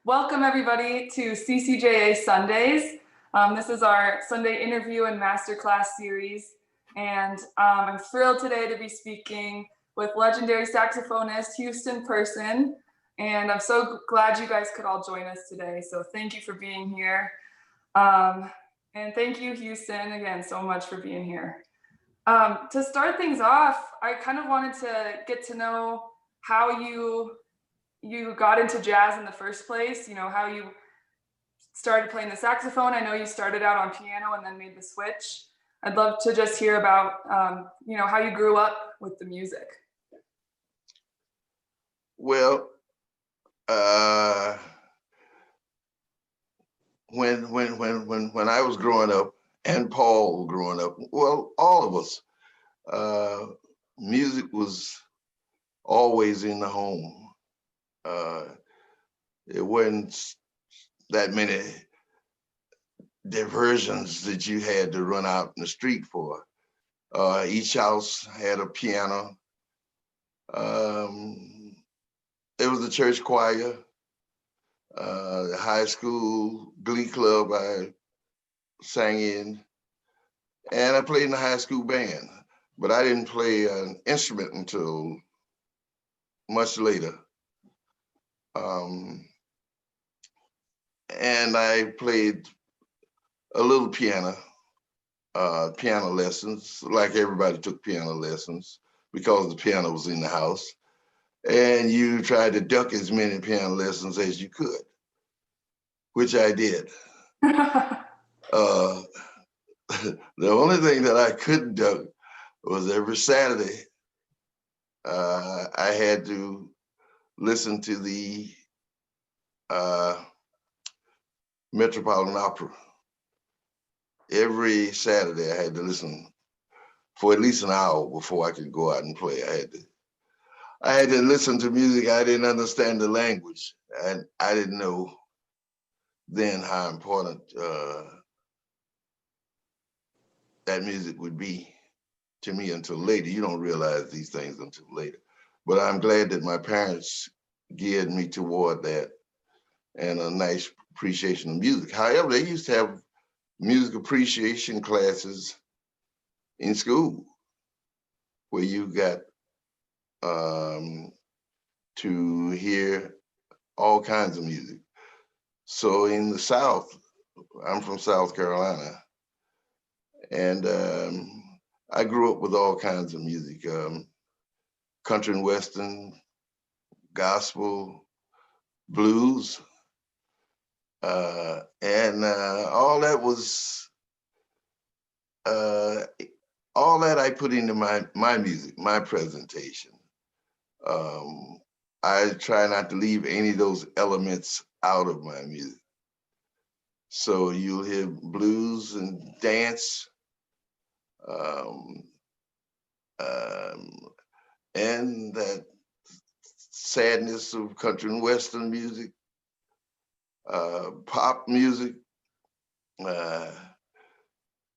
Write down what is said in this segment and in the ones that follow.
Welcome everybody to CCJA Sundays. This is our Sunday interview and masterclass series. And I'm thrilled today to be speaking with legendary saxophonist Houston Person. And I'm so glad you guys could all join us today. So thank you for being here. And thank you, Houston, again, so much for being here. To start things off, I kind of wanted to get to know how you got into jazz in the first place, you know, how you started playing the saxophone. I know you started out on piano and then made the switch. I'd love to just hear about, you know, how you grew up with the music. Well, when I was growing up, and Paul was growing up, well, all of us, music was always in the home. It wasn't that many diversions that you had to run out in the street for. Each house had a piano. There was a church choir, the high school glee club I sang in, and I played in the high school band, but I didn't play an instrument until much later. And I played a little piano lessons, like everybody took piano lessons because the piano was in the house. And you tried to duck as many piano lessons as you could, which I did. The only thing that I couldn't duck was every Saturday, I had to listen to the Metropolitan Opera. Every Saturday I had to listen for at least an hour before I could go out and play. I had to listen to music. I didn't understand the language, and I didn't know then how important that music would be to me until later. You don't realize these things until later. But I'm glad that my parents geared me toward that and a nice appreciation of music. However, they used to have music appreciation classes in school where you got to hear all kinds of music. So in the South, I'm from South Carolina, and I grew up with all kinds of music, country and western, gospel, blues, and all that I put into my music, my presentation. I try not to leave any of those elements out of my music. So you'll hear blues and dance, and that sadness of country and western music, pop music.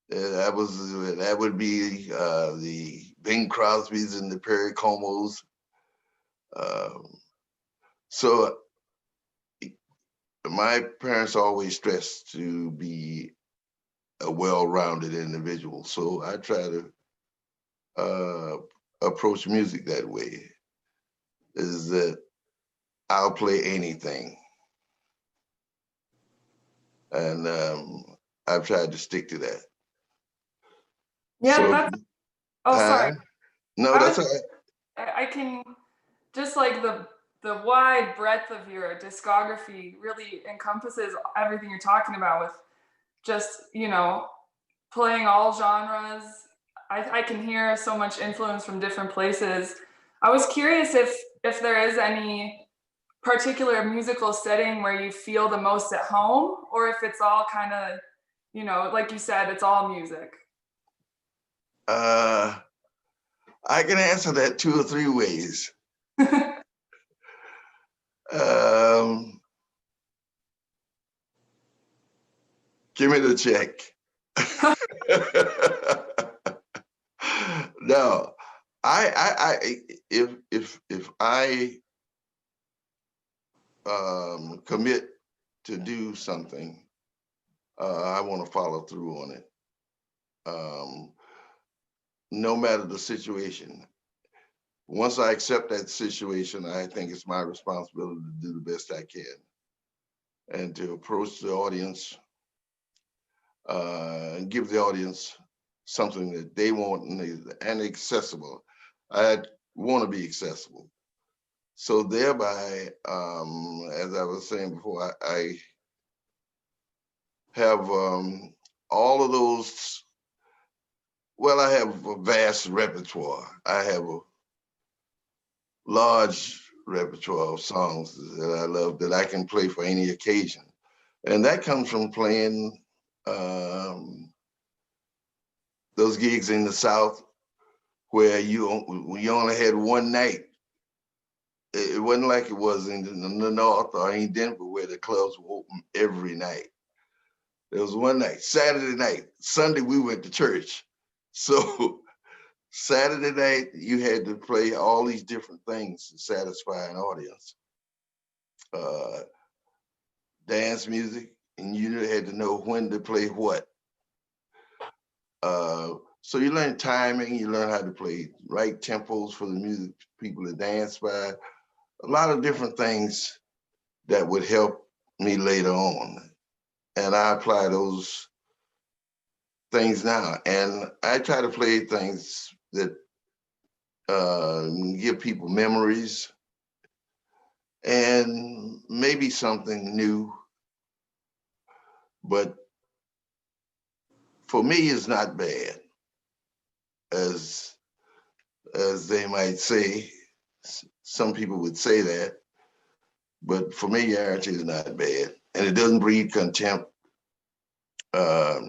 That would be the Bing Crosbys and the Perry Comos. So my parents always stressed to be a well-rounded individual. So I try to approach music that way, is that I'll play anything. And I've tried to stick to that. Yeah, so, sorry. No, that's all right. I can, just like the wide breadth of your discography really encompasses everything you're talking about with just, you know, playing all genres. I can hear so much influence from different places. I was curious if there is any particular musical setting where you feel the most at home, or if it's all kind of, you know, like you said, it's all music. I can answer that 2 or 3 ways. Give me the check. No, if I commit to do something, I want to follow through on it. No matter the situation. Once I accept that situation, I think it's my responsibility to do the best I can and to approach the audience and give the audience something that they want and accessible. I want to be accessible. So thereby, as I was saying before, I have all of those. Well, I have a vast repertoire. I have a large repertoire of songs that I love that I can play for any occasion. And that comes from playing those gigs in the South where you only had one night. It wasn't like it was in the North or in Denver where the clubs were open every night. There was one night, Saturday night. Sunday we went to church. So Saturday night you had to play all these different things to satisfy an audience. Dance music, and you had to know when to play what. So you learn timing, you learn how to play right tempos for the music people to dance by. A lot of different things that would help me later on. And I apply those things now. And I try to play things that give people memories and maybe something new. But for me, it's not bad, as they might say. Some people would say that, but familiarity is not bad, and it doesn't breed contempt. I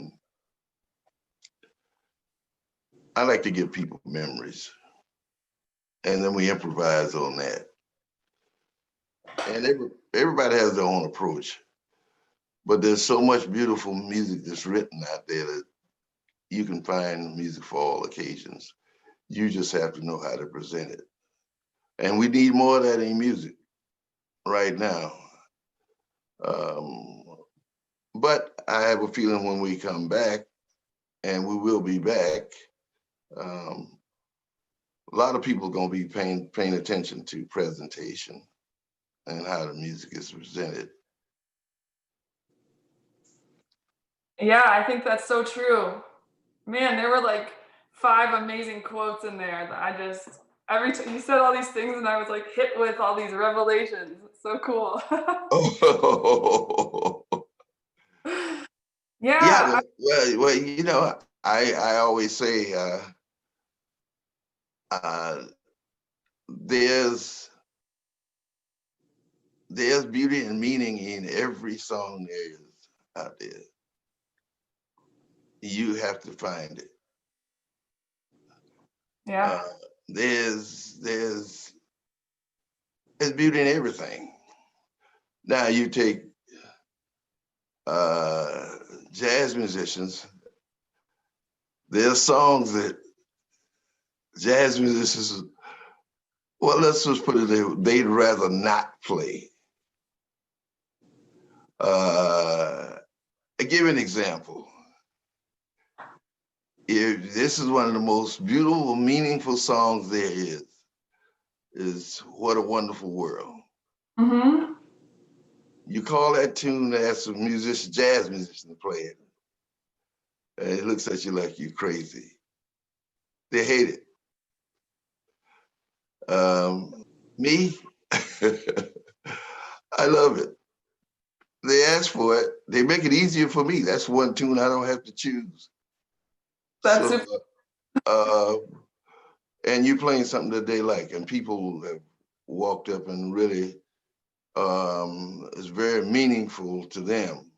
like to give people memories, and then we improvise on that. And everybody has their own approach, but there's so much beautiful music that's written out there that you can find music for all occasions. You just have to know how to present it. And we need more of that in music right now. But I have a feeling when we come back, and we will be back, a lot of people are going to be paying attention to presentation and how the music is presented. Yeah, I think that's so true. Man, there were like 5 amazing quotes in there that I just, every time you said all these things and I was like hit with all these revelations. It's so cool. Oh, Yeah, yeah. Well, you know, I always say there's beauty and meaning in every song there is out there. You have to find it. yeah, There's beauty in everything. Now you take jazz musicians. There's songs that jazz musicians, well, let's just put it there, they'd rather not play. I give an example. If this is one of the most beautiful, meaningful songs there is "What a Wonderful World." mm-hmm. You call that tune, ask a musician, jazz musician to play it, and it looks at you like you're crazy. They hate it. Me, I love it. They ask for it. They make it easier for me. That's one tune I don't have to choose. That's So, super. and you're playing something that they like, and people have walked up and really, it's very meaningful to them.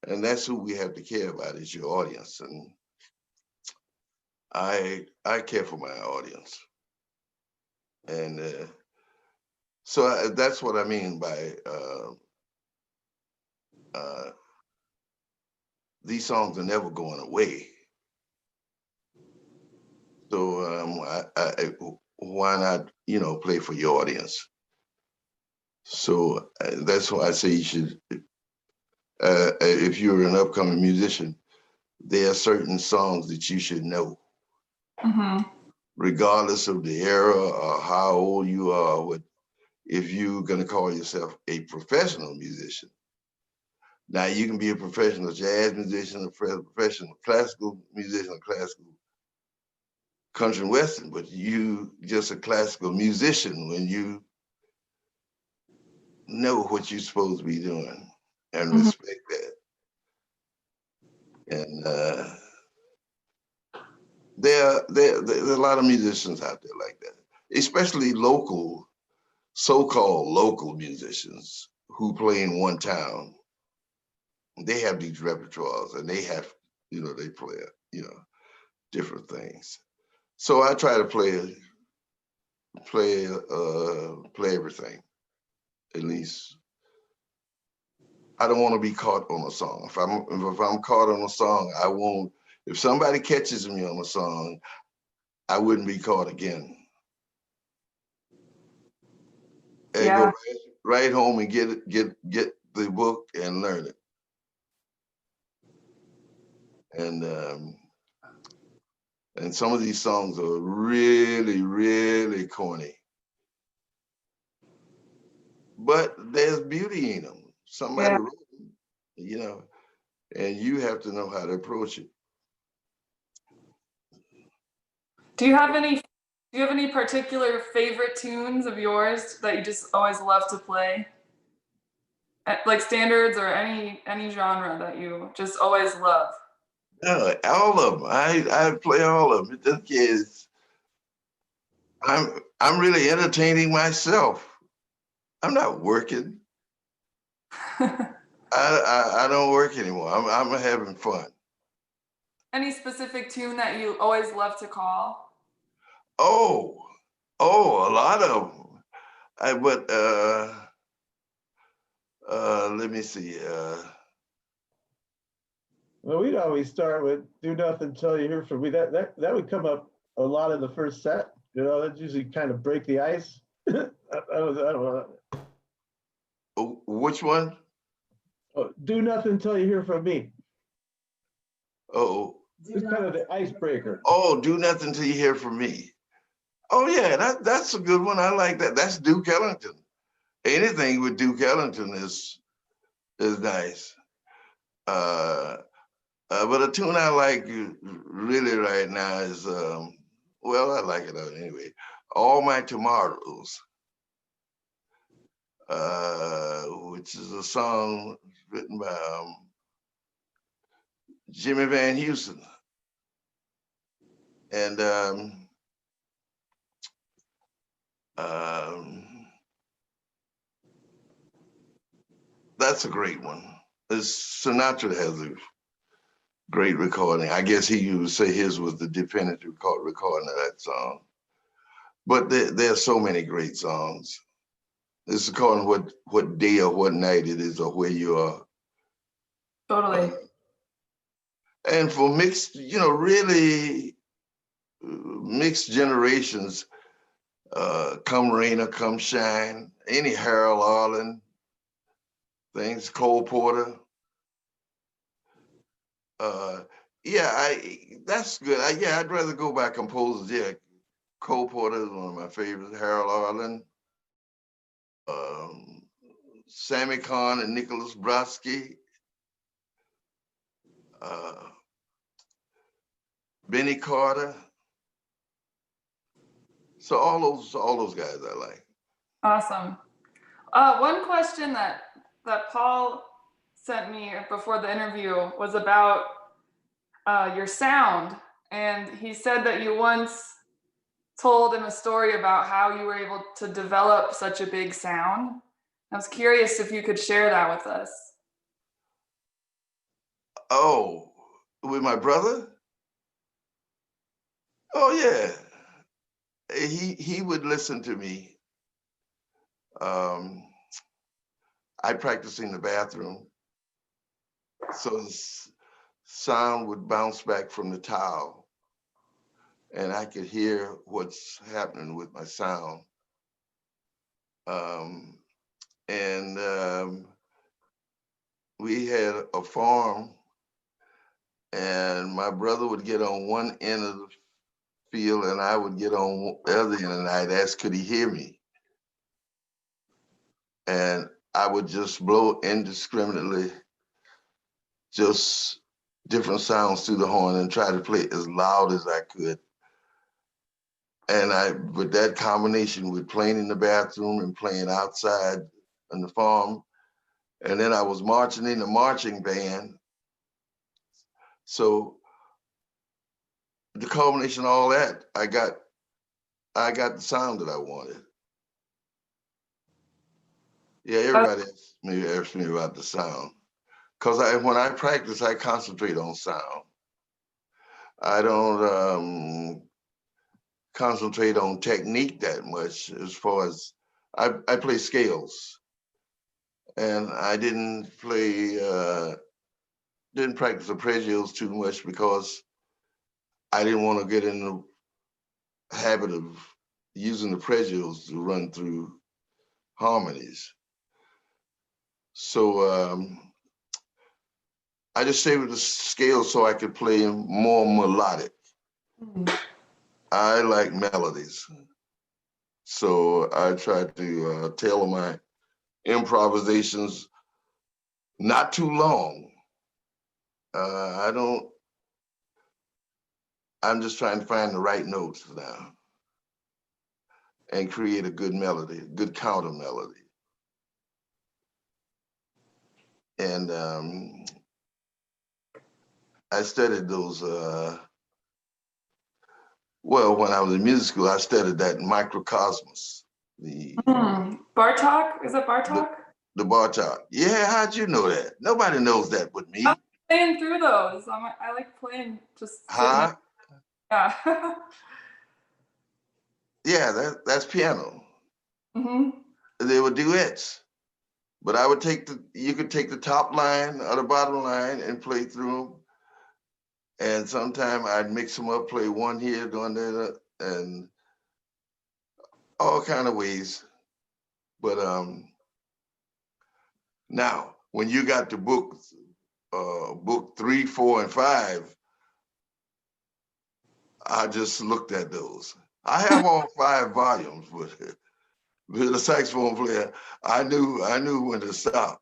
And that's who we have to care about, is your audience. And I care for my audience. And so that's what I mean by these songs are never going away. So why not, play for your audience? So that's why I say you should if you're an upcoming musician, there are certain songs that you should know, regardless of the era or how old you are. If you're going to call yourself a professional musician, now you can be a professional jazz musician, a professional classical musician, a classical country and western, but you just a classical musician when you know what you're supposed to be doing and respect that. And there's a lot of musicians out there like that, especially local, so-called local musicians who play in one town. They have these repertoires and they have, they play, different things. So I try to play everything, at least. I don't want to be caught on a song. If I'm caught on a song, I won't. If somebody catches me on a song, I wouldn't be caught again. And go right home and get the book and learn it. And some of these songs are really, really corny. But there's beauty in them. Somebody wrote them, and you have to know how to approach it. Do you have any particular favorite tunes of yours that you just always love to play? Like standards or any genre that you just always love? All of them. I play all of them. It is. I'm really entertaining myself. I'm not working. I don't work anymore. I'm having fun. Any specific tune that you always love to call? Oh, a lot of them. Let me see. Well, we'd always start with "Do Nothing Till You Hear From Me." That would come up a lot in the first set. That's usually kind of break the ice. I don't know. Which one? Oh, "Do Nothing Till You Hear From Me." Oh, it's kind of the icebreaker. Oh, "Do Nothing Till You Hear From Me." Oh yeah, that's a good one. I like that. That's Duke Ellington. Anything with Duke Ellington is nice. But a tune I like really right now is, well, I like it anyway. "All My Tomorrows," which is a song written by Jimmy Van Heusen. And that's a great one. Sinatra has a great recording. I guess he would say his was the definitive recording of that song. But there's so many great songs. It's according what day or what night it is or where you are. Totally. And for mixed, really mixed generations, "Come Rain or Come Shine," any Harold Arlen things, Cole Porter. That's good. I'd rather go by composers. Yeah, Cole Porter is one of my favorites. Harold Arlen, Sammy Kahn and Nicholas Brodsky, Benny Carter. So all those guys I like. Awesome. One question that Paul sent me before the interview was about your sound, and he said that you once told him a story about how you were able to develop such a big sound. I was curious if you could share that with us. Oh, with my brother? Oh yeah. He would listen to me. I practiced in the bathroom, so the sound would bounce back from the towel, and I could hear what's happening with my sound. And we had a farm, and my brother would get on one end of the field and I would get on the other end, and I'd ask, could he hear me? And I would just blow indiscriminately, just different sounds through the horn and try to play as loud as I could. And with that combination with playing in the bathroom and playing outside on the farm, and then I was marching in the marching band. So the culmination of all that, I got the sound that I wanted. Yeah, everybody asks me about the sound. Because when I practice, I concentrate on sound. I don't concentrate on technique that much, as far as I play scales. And I didn't practice arpeggios too much because I didn't want to get in the habit of using the arpeggios to run through harmonies. So I just stayed with the scales so I could play more melodic. I like melodies. So I try to tailor my improvisations, not too long. I'm just trying to find the right notes now and create a good melody, a good counter melody. And I studied those, well, when I was in music school, I studied that microcosmos. Bartok? Is that Bartok? The Bartok. Yeah, how'd you know that? Nobody knows that but me. I'm playing through those. I like playing just. Huh? Yeah. Yeah, that's piano. Mm-hmm. They were duets. But I would you could take the top line or the bottom line and play through them. And sometimes I'd mix them up, play one here, one there, and all kind of ways. But now, when you got to book 3, 4, and 5, I just looked at those. I have all 5 volumes, but with a saxophone player, I knew when to stop.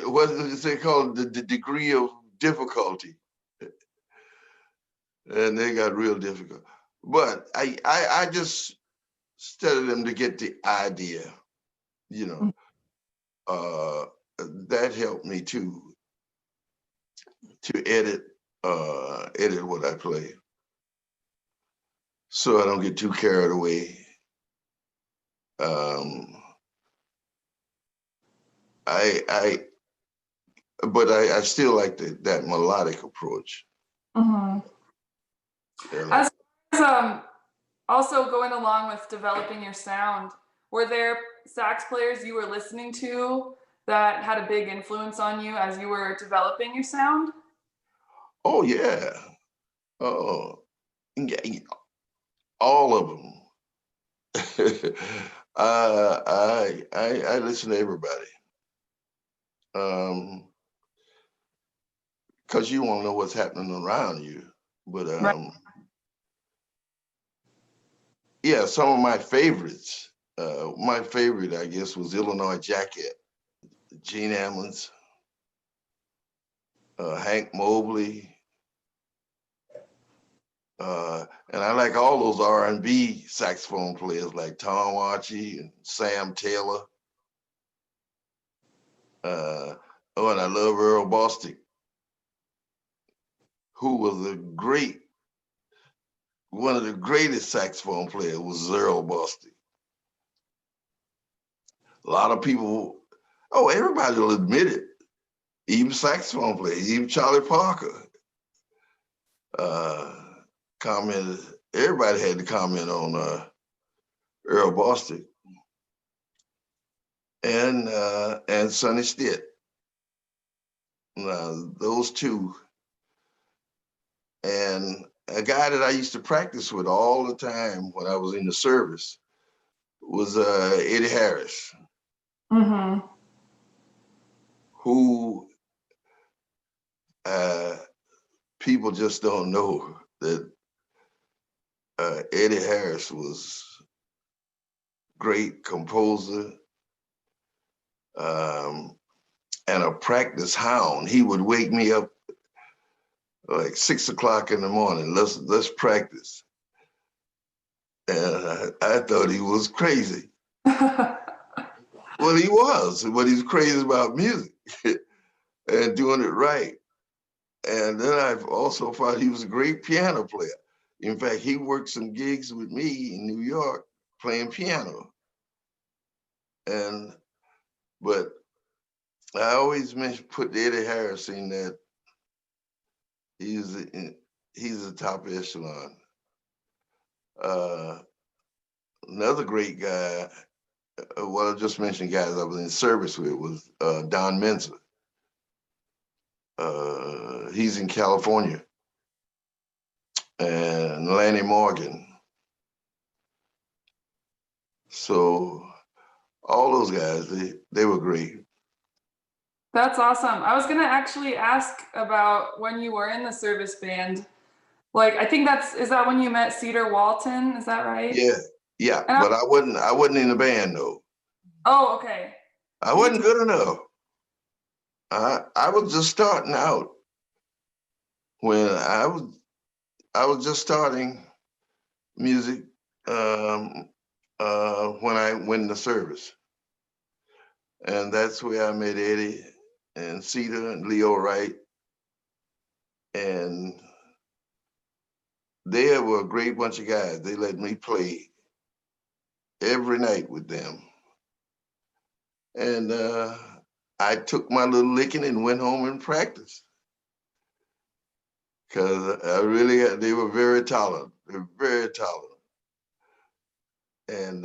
What is it called? The degree of difficulty. And they got real difficult. But I just studied them to get the idea, you know. That helped me to edit what I play, so I don't get too carried away. But I still like that melodic approach. Mm-hmm. Yeah. As also going along with developing your sound, were there sax players you were listening to that had a big influence on you as you were developing your sound? Oh yeah. Oh, all of them. I listen to everybody. Because you won't know what's happening around you. But Right. yeah, some of my favorites. My favorite, I guess, was Illinois Jacket, Gene Ammons, Hank Mobley, and I like all those R&B saxophone players like Tom Archie and Sam Taylor. And I love Earl Bostic, who was one of the greatest saxophone players was Earl Bostic. A lot of people, everybody will admit it, even saxophone players, even Charlie Parker commented, everybody had to comment on Earl Bostic and Sonny Stitt. Those two. And a guy that I used to practice with all the time when I was in the service was Eddie Harris. Mm-hmm. who people just don't know that Eddie Harris was great composer and a practice hound. He would wake me up like 6 o'clock in the morning. Let's practice. And I thought he was crazy. Well, he was, but he's crazy about music and doing it right. And then I've also thought he was a great piano player. In fact, he worked some gigs with me in New York playing piano. But I always put Eddie Harris in that he's a top echelon. Another great guy, well, I just mentioned guys I was in service with, was Don Menza. He's in California. And Lanny Morgan. So all those guys, they were great. That's awesome. I was gonna actually ask about when you were in the service band. Like, I think is that when you met Cedar Walton? Is that right? Yeah. But I wasn't in the band though. Oh, okay. I wasn't good enough. I was just starting out when I was just starting music when I went in the service. And that's where I met Eddie and Cedar and Leo Wright. And they were a great bunch of guys. They let me play every night with them. And I took my little licking and went home and practiced. Because they were very talented. They were very talented. And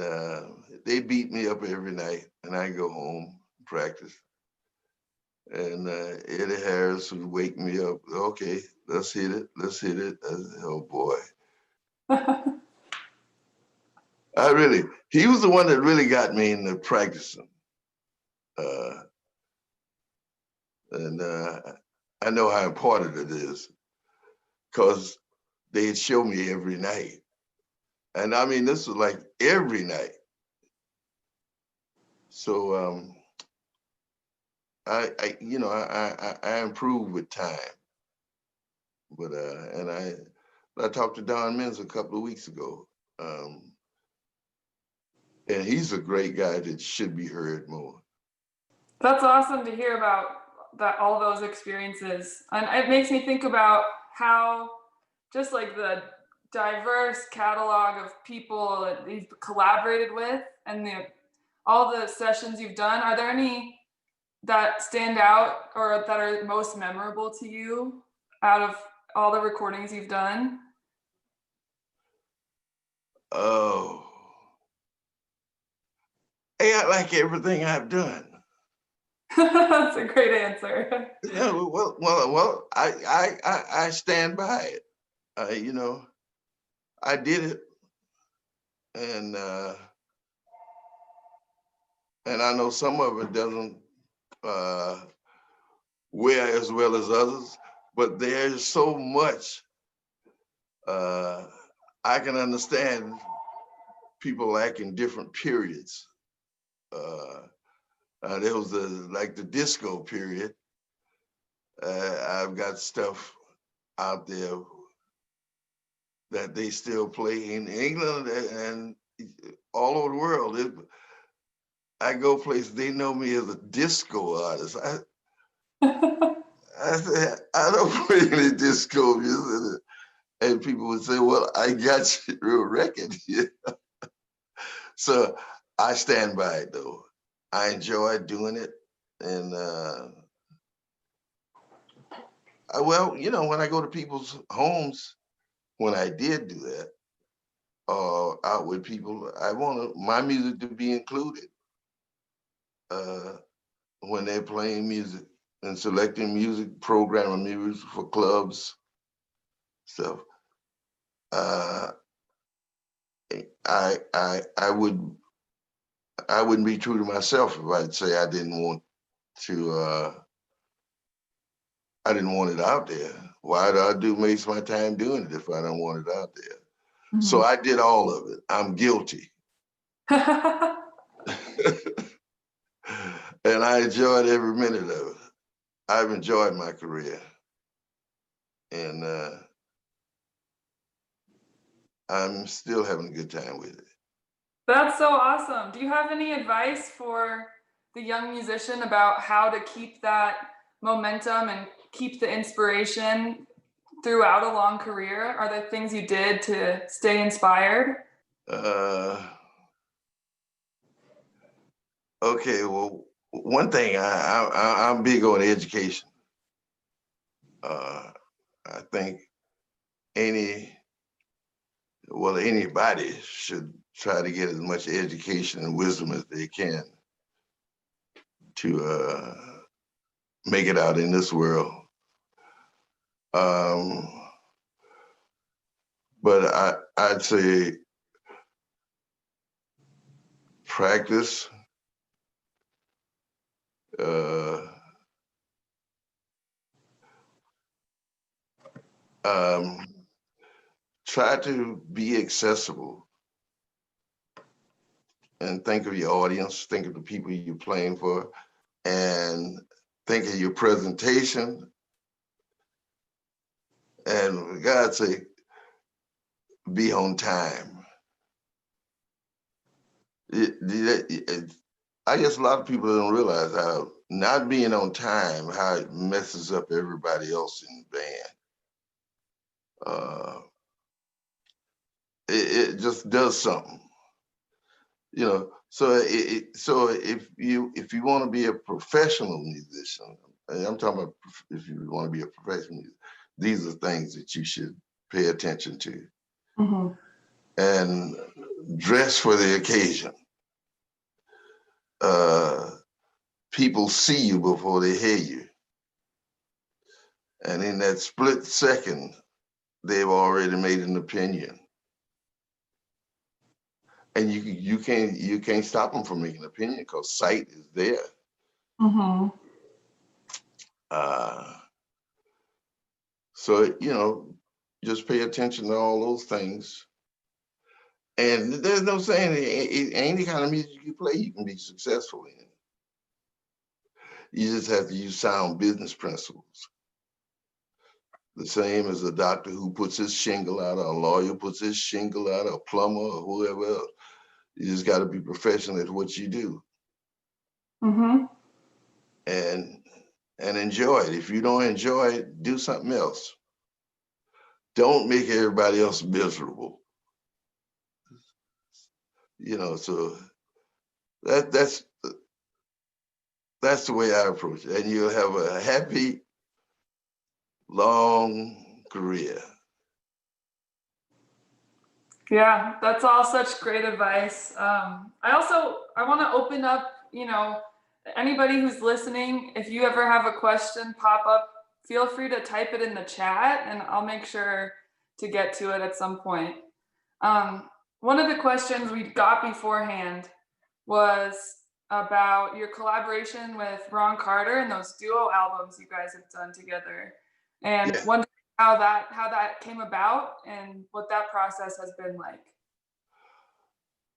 they beat me up every night, and I go home and practice. And Eddie Harris would wake me up. Okay, let's hit it. Let's hit it. Oh boy. He was the one that really got me into practicing. And I know how important it is because they'd show me every night. And I mean, this was like every night. So I improved with time. But and I talked to Don Menza a couple of weeks ago. And he's a great guy that should be heard more. That's awesome to hear about all those experiences. And it makes me think about how just like the diverse catalog of people that you've collaborated with and all the sessions you've done. Are there any that stand out or that are most memorable to you out of all the recordings you've done? Oh, hey, I like everything I've done. That's a great answer. Yeah, well, I stand by it. I did it, and I know some of it doesn't wear as well as others, but there's so much I can understand people like in different periods. There was like the disco period. I've got stuff out there that they still play in England and all over the world. I go places, they know me as a disco artist. I said, I don't play any disco music. And people would say, well, I got your record here. So I stand by it though. I enjoy doing it. And when I go to people's homes, when I did do that, out with people, I want my music to be included when they're playing music and selecting music, programming music for clubs, stuff. I wouldn't be true to myself if I'd say I didn't want to I didn't want it out there. Why do I waste my time doing it if I don't want it out there? Mhm. So I did all of it. I'm guilty. And I enjoyed every minute of it. I've enjoyed my career. And I'm still having a good time with it. That's so awesome. Do you have any advice for the young musician about how to keep that momentum and keep the inspiration throughout a long career? Are there things you did to stay inspired? Okay, well, one thing, I'm big on education. I think anybody should try to get as much education and wisdom as they can to make it out in this world. But I'd say practice, try to be accessible and think of your audience, think of the people you're playing for, and think of your presentation. And for God's sake, be on time. I guess a lot of people don't realize how not being on time, how it messes up everybody else in the band. It just does something, you know. So so if you want to be a professional musician, and I'm talking about if you want to be a professional musician, these are things that you should pay attention to. Mm-hmm. And dress for the occasion. People see you before they hear you. And in that split second, they've already made an opinion. And you can't stop them from making an opinion because sight is there. Mm-hmm. So, you know, just pay attention to all those things. And there's no saying any kind of music you play, you can be successful in. You just have to use sound business principles. The same as a doctor who puts his shingle out, or a lawyer puts his shingle out, or a plumber, or whoever else. You just got to be professional at what you do. Mm-hmm. And enjoy it. If you don't enjoy it, do something else. Don't make everybody else miserable. You know, so that's the way I approach it. And you'll have a happy, long career. Yeah, that's all such great advice. I want to open up, anybody who's listening, if you ever have a question pop up, feel free to type it in the chat and I'll make sure to get to it at some point. One of the questions we got beforehand was about your collaboration with Ron Carter and those duo albums you guys have done together. And Yeah. wondering how that came about and what that process has been like.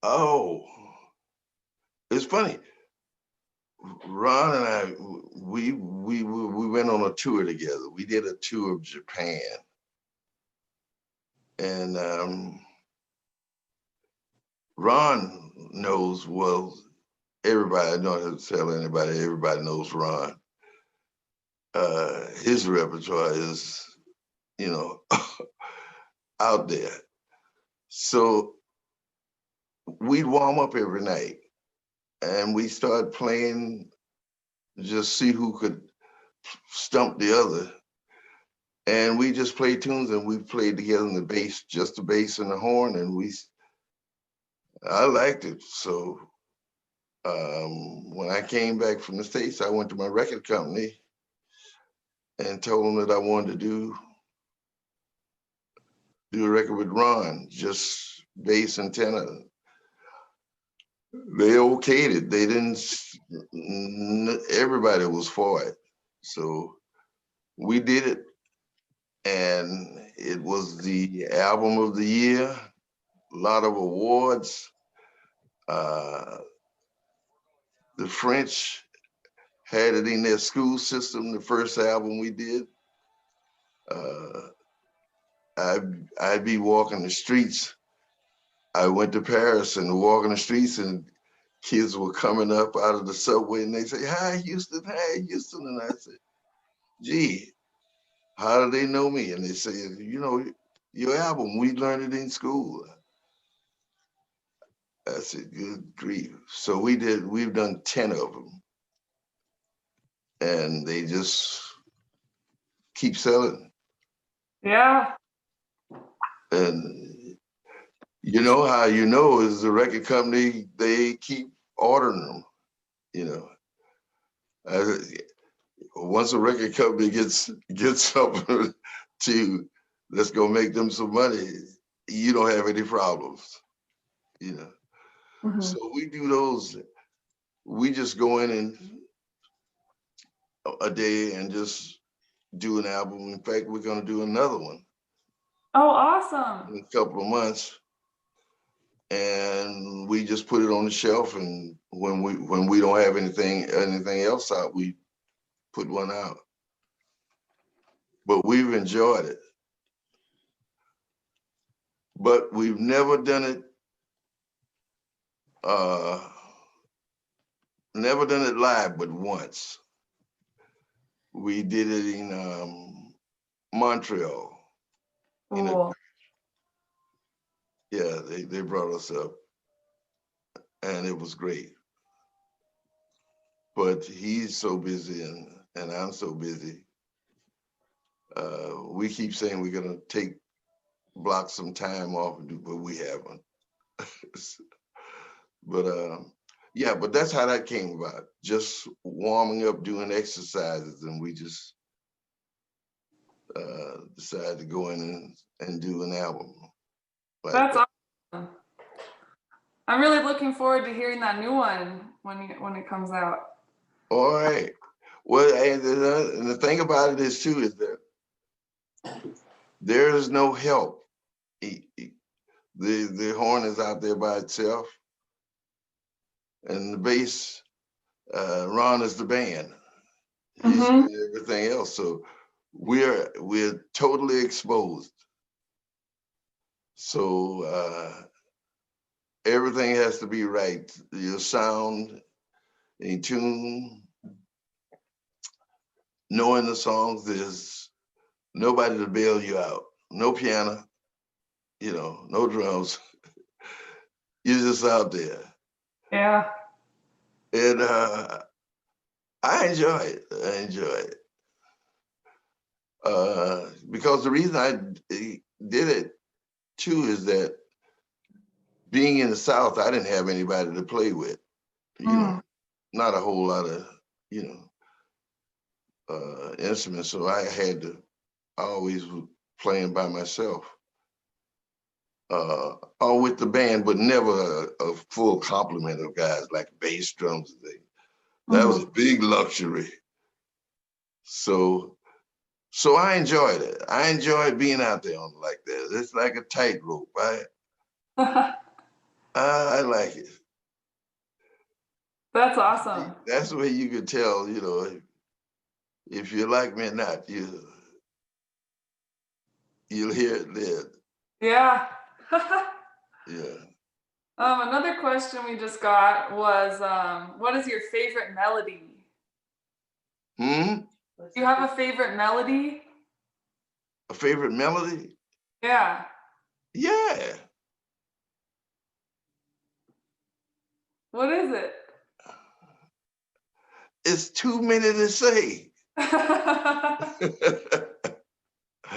Oh, it's funny. Ron and I, we went on a tour together. We did a tour of Japan, and Ron knows, well, everybody, I don't have to tell anybody, everybody knows Ron. His repertoire is, out there. So we'd warm up every night and we started playing, just see who could stump the other. And we just played tunes and we played together in the bass, just the bass and the horn. And I liked it. So when I came back from the States, I went to my record company and told them that I wanted to do a record with Ron, just bass and tenor. They okayed it. They didn't, everybody was for it. So we did it, and it was the album of the year, a lot of awards. The French had it in their school system, the first album we did. I'd be walking the streets. I went to Paris and walking the streets, and kids were coming up out of the subway and they say, "Hi, Houston, hi, Houston." And I said, "Gee, how do they know me?" And they say, "You know, your album, we learned it in school." I said, "Good grief." So we've done 10 of them, and they just keep selling. Yeah. And you know how you know is the record company, they keep ordering them, you know. Once a record company gets something to, let's go make them some money, you don't have any problems, you know. Mhm. So we do those. We just go in and a day and just do an album. In fact, we're going to do another one Oh, awesome. in a couple of months, and we just put it on the shelf. And when we don't have anything else out, we put one out. But we've enjoyed it. But we've never done it. Never done it live, but once. We did it in Montreal. Cool. Yeah, they brought us up, and it was great. But he's so busy, and I'm so busy. We keep saying we're gonna block some time off, but we haven't. But yeah, but that's how that came about. Just warming up, doing exercises, and we just decided to go in and do an album. Like That's that. awesome. I'm really looking forward to hearing that new one when it comes out. All right. Well, and the thing about it is too is that there is no help. The horn is out there by itself, and the bass, Ron is the band. He's Mhm. doing everything else. So we're totally exposed. So everything has to be right. Your sound in tune, knowing the songs. There's nobody to bail you out. No piano, no drums. You're just out there. Yeah. And I enjoy it. I enjoy it. Because the reason I did it too is that being in the South, I didn't have anybody to play with, not a whole lot of, instruments. So I always was playing by myself, or with the band, but never a full complement of guys like bass, drums. That was a big luxury. So I enjoyed it. I enjoyed being out there on like that. It's like a tightrope. I like it. That's awesome. That's the way you could tell, if you like me or not. You'll hear it then. Yeah. Yeah. Another question we just got was, what is your favorite melody? Hmm? Do you have a favorite melody? A favorite melody? Yeah. Yeah. What is it? It's too many to say.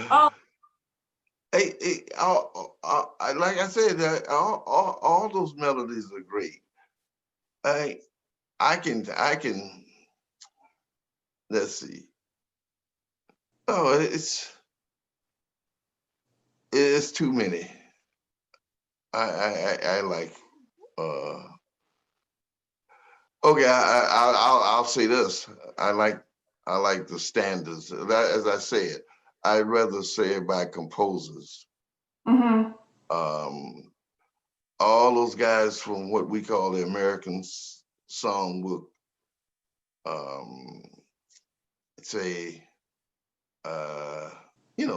Oh, Like I said, all those melodies are great. I can, let's see. Oh, it's too many. I like, okay, I'll say this. I like I like the standards. As I said, I'd rather say it by composers. Mm-hmm. All those guys from what we call the American songbook, say,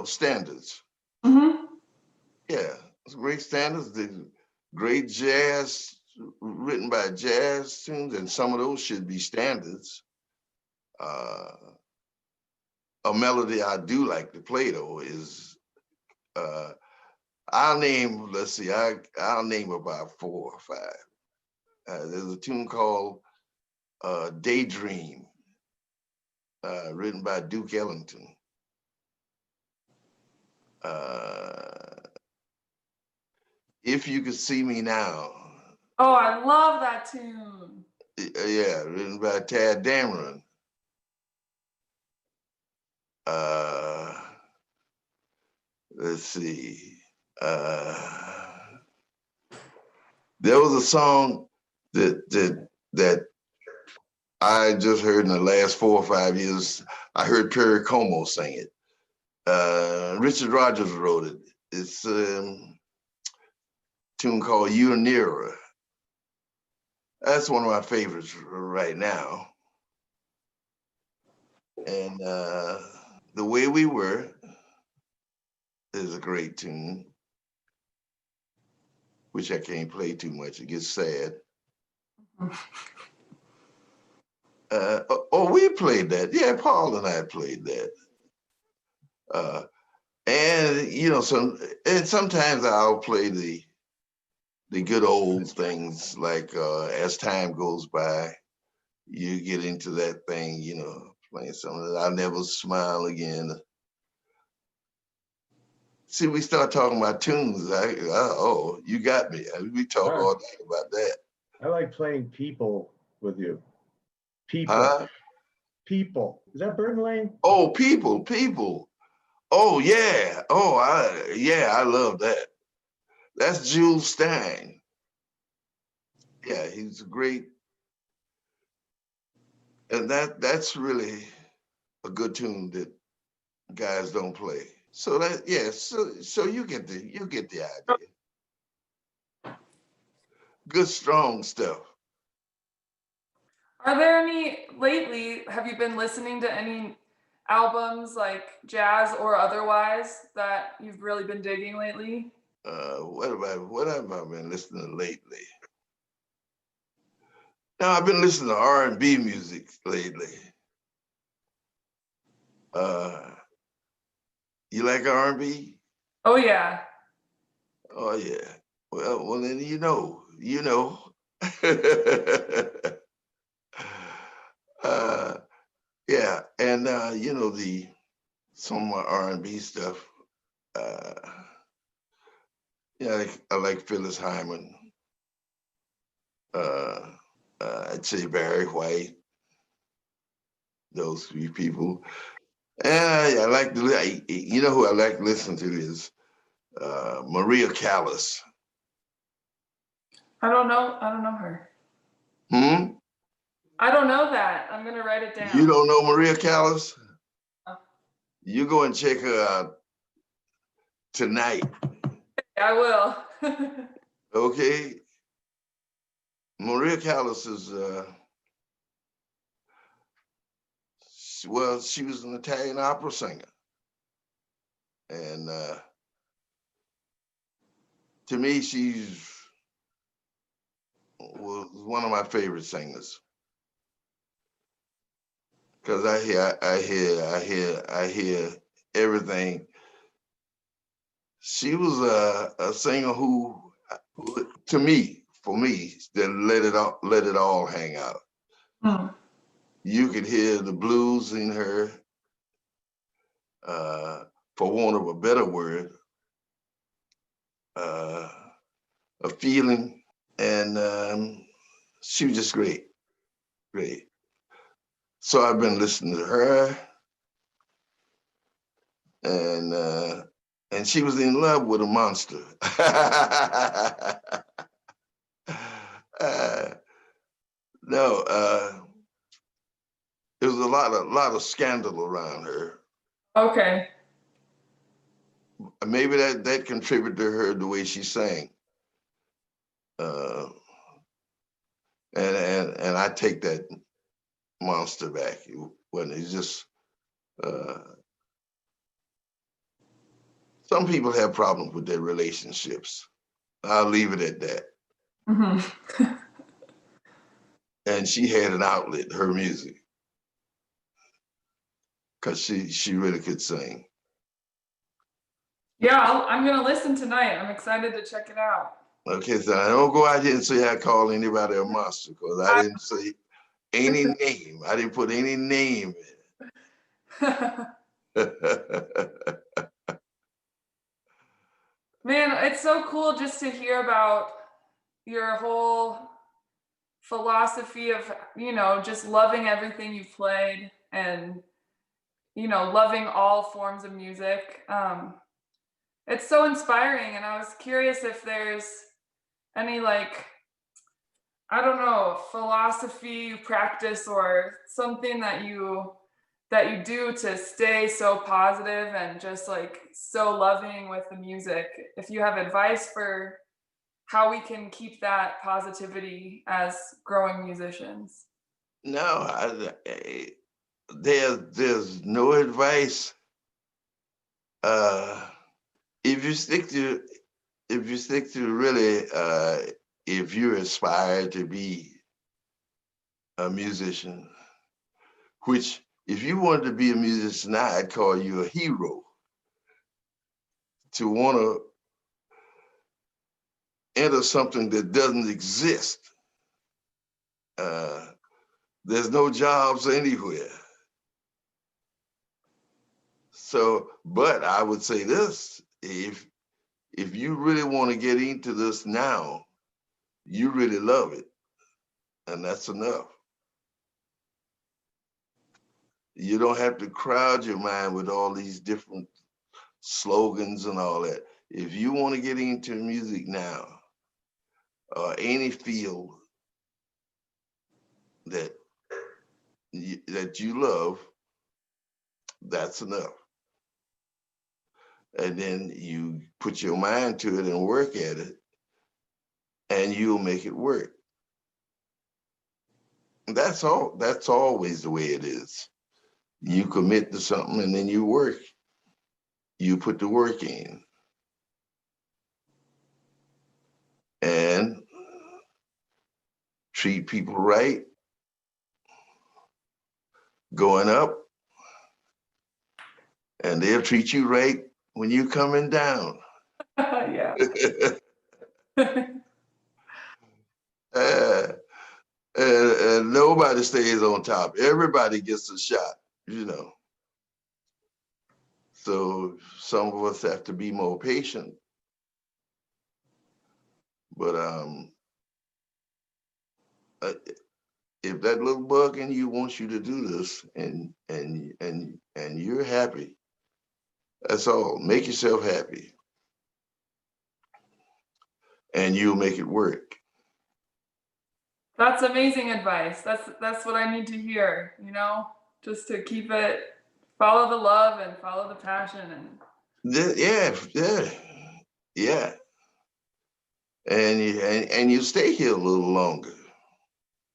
standards. Mm-hmm. Yeah, it's great standards. The great jazz written by jazz tunes, and some of those should be standards. A melody I do like to play though is I'll name. Let's see, I'll name about 4 or 5. There's a tune called "Daydream," written by Duke Ellington. If You Could See Me Now. Oh, I love that tune. Yeah, written by Tad Dameron. Let's see. There was a song that I just heard in the last 4 or 5 years. I heard Perry Como sing it. Richard Rodgers wrote it. It's a tune called "You're Nearer." That's one of my favorites right now. And "The Way We Were" is a great tune, which I can't play too much. It gets sad. We played that. Yeah, Paul and I played that. Sometimes I'll play the good old things like "As Time Goes By." You get into that thing, playing something that "I'll Never Smile Again." See, we start talking about tunes. You got me. We talk all day about that. I like playing people with you. People. Huh? People. Is that Burton Lane? Oh, people. Oh, yeah. I love that. That's Jules Stein. Yeah, he's great. And that's really a good tune that guys don't play. So so you get the idea. Good strong stuff. Are there any lately? Have you been listening to any albums like jazz or otherwise that you've really been digging lately? What have I been listening to lately? Now I've been listening to R&B music lately. You like R&B? Oh yeah. Oh yeah. Well then you know. Yeah, and some of my R&B stuff. I like Phyllis Hyman. I'd say Barry White. Those 3 people. And I like who I like to listen to is Maria Callas. I don't know her. Hmm? I don't know that. I'm gonna write it down. You don't know Maria Callas? Oh. You go and check her out tonight. I will. Okay? Maria Callas is, she was an Italian opera singer. And to me, she's was one of my favorite singers. Because I hear everything. She was a singer who, for me, that let it all hang out. Hmm. You could hear the blues in her, for want of a better word, a feeling, and she was just great. So I've been listening to her, and she was in love with a monster. No, it was a lot of scandal around her. Okay. Maybe that contributed to her the way she sang. And I take that monster back. When it's just some people have problems with their relationships. I'll leave it at that. Mm-hmm. And she had an outlet, her music, because she really could sing. Yeah, I'm gonna listen tonight. I'm excited to check it out. Okay, so I don't go out here and say I call anybody a monster, because I didn't say any name. I didn't put any name in. Man, it's so cool just to hear about your whole philosophy of, just loving everything you've played and, loving all forms of music. It's so inspiring. And I was curious if there's any, I don't know, philosophy you practice or something that you do to stay so positive and just so loving with the music. If you have advice for how we can keep that positivity as growing musicians. No, there's no advice. If you stick to really, if you aspire to be a musician, which if you wanted to be a musician now, I'd call you a hero. To want to enter something that doesn't exist. There's no jobs anywhere. So, but I would say this, if you really want to get into this now, you really love it, and that's enough. You don't have to crowd your mind with all these different slogans and all that. If you want to get into music now, or any field that you love, that's enough. And then you put your mind to it and work at it, and you'll make it work. That's all. That's always the way it is. You commit to something and then you work. You put the work in. And treat people right, going up, and they'll treat you right when you're coming down. Yeah. And nobody stays on top. Everybody gets a shot, So some of us have to be more patient. But if that little bug in you wants you to do this, and you're happy, that's all. Make yourself happy, and you'll make it work. That's amazing advice. That's what I need to hear, just to keep it, follow the love and follow the passion. And Yeah. And you stay here a little longer.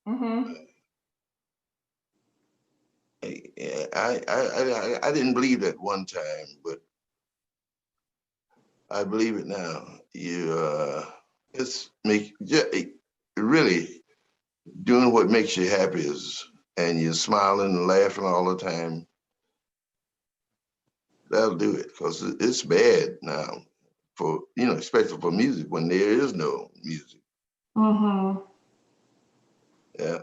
Mm-hmm. I didn't believe that one time, but I believe it now. You really doing what makes you happy and you're smiling and laughing all the time. That'll do it, because it's bad now for, especially for music when there is no music. Mm-hmm. Yeah.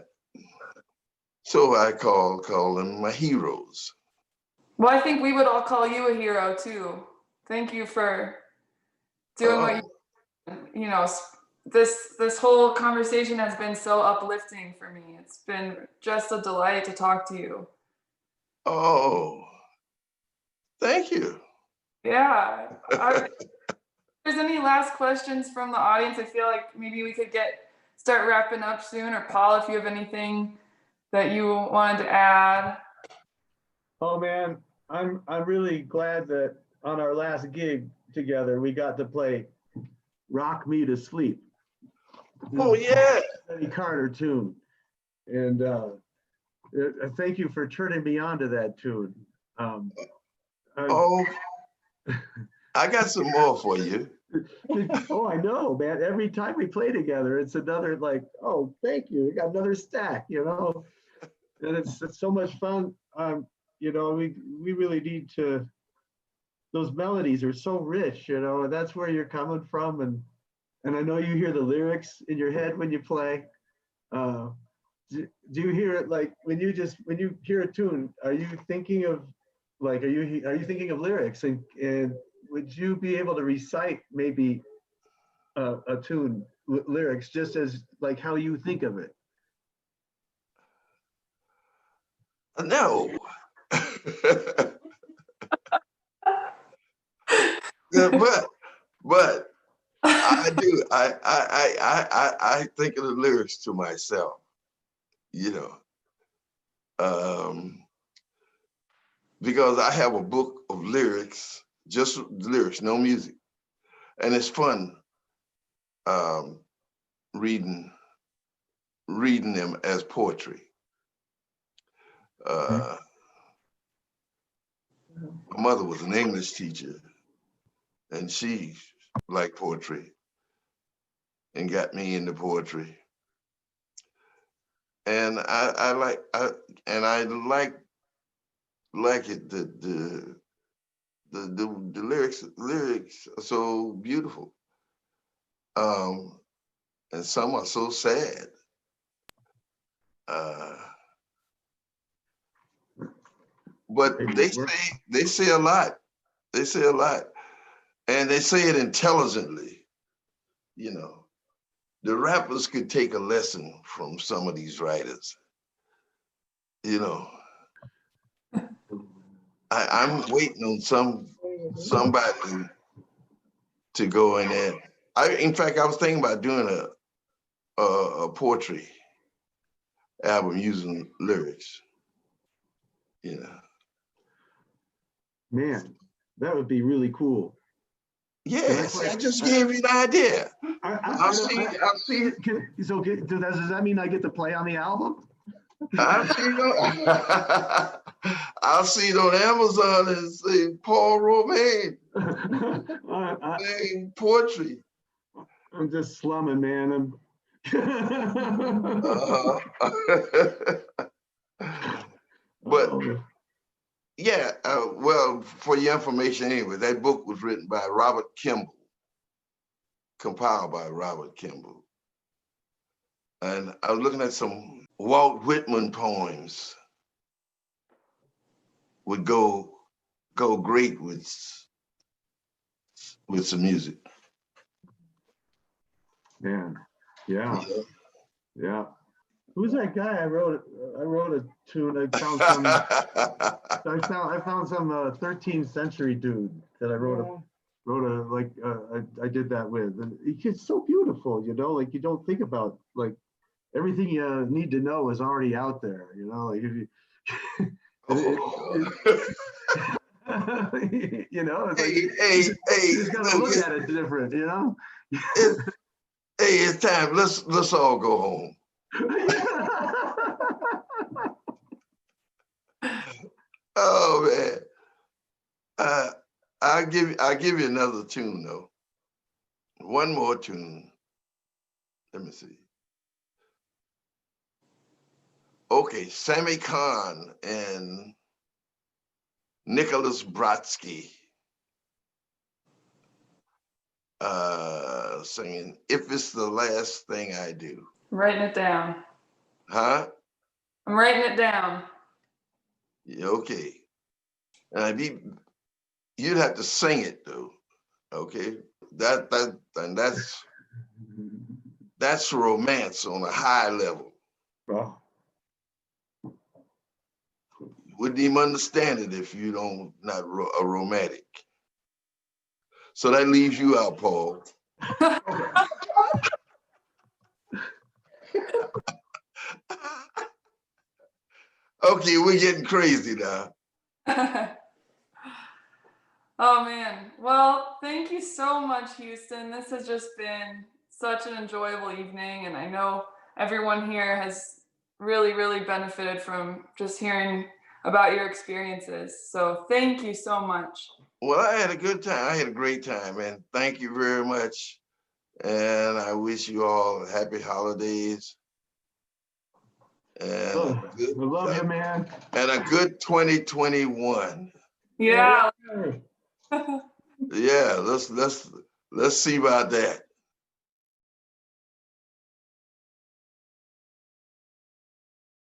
So I call them my heroes. Well, I think we would all call you a hero too. Thank you for doing what this whole conversation has been so uplifting for me. It's been just a delight to talk to you. Oh, thank you. Yeah. If there's any last questions from the audience, I feel like maybe we could start wrapping up soon. Or Paul, if you have anything that you wanted to add. Oh man, I'm really glad that on our last gig together we got to play "Rock Me to Sleep." Oh yeah. Eddie Carter tune, and thank you for turning me on to that tune. Um, I, Oh, I got some more for you. oh, I know, man. Every time we play together, it's another like, oh, thank you. We got another stack, and it's so much fun. We really need to. Those melodies are so rich, and that's where you're coming from, and I know you hear the lyrics in your head when you play. Uh, do you hear it like when you hear a tune? Are you thinking of like are you thinking of lyrics and would you be able to recite maybe a tune lyrics just as like how you think of it? No. Yeah, but I do. I think of the lyrics to myself, you know, um, because I have a book of lyrics, just lyrics, no music, and it's fun um, reading them as poetry. Uh, my mother was an English teacher, and she liked poetry and got me into poetry. And I like it the lyrics are so beautiful. Um, and some are so sad. Uh, but they say a lot. They say a lot, and they say it intelligently. You know, the rappers could take a lesson from some of these writers. You know, I'm waiting on somebody to go in there. In fact, I was thinking about doing a poetry album using lyrics. You know. Man, that would be really cool. Yes, I just gave you the idea. I'll see. Does that mean I get to play on the album? I'll see it on Amazon and say Paul Romaine saying poetry. I'm just slumming, man. But yeah, well, for your information anyway, that book was written by Robert Kimball, compiled by Robert Kimball. And I was looking at some Walt Whitman poems would go great with some music. Man, yeah. Yeah. Who's that guy? I wrote a tune. I found some 13th century dude that I I did that with, and it's so beautiful, like you don't think about like everything you need to know is already out there, like if you it's like you just gotta look at it different, Hey, it's time. Let's all go home. Oh man, I'll give you another tune though. One more tune. Let me see. Okay, Sammy Kahn and Nicholas Brodsky singing "If It's the Last Thing I Do." I'm writing it down. Huh? I'm writing it down. Yeah, okay. You'd have to sing it though. Okay. That's romance on a high level. Oh. You wouldn't even understand it if you don't not a romantic. So that leaves you out, Paul. Okay, we're getting crazy now. Oh man. Well, thank you so much, Houston. This has just been such an enjoyable evening, and I know everyone here has really, really benefited from just hearing about your experiences. So thank you so much. Well, I had a good time. I had a great time, and thank you very much. And I wish you all happy holidays and Oh, I love you, man. and a good 2021. Yeah. Hey. Yeah, let's see about that.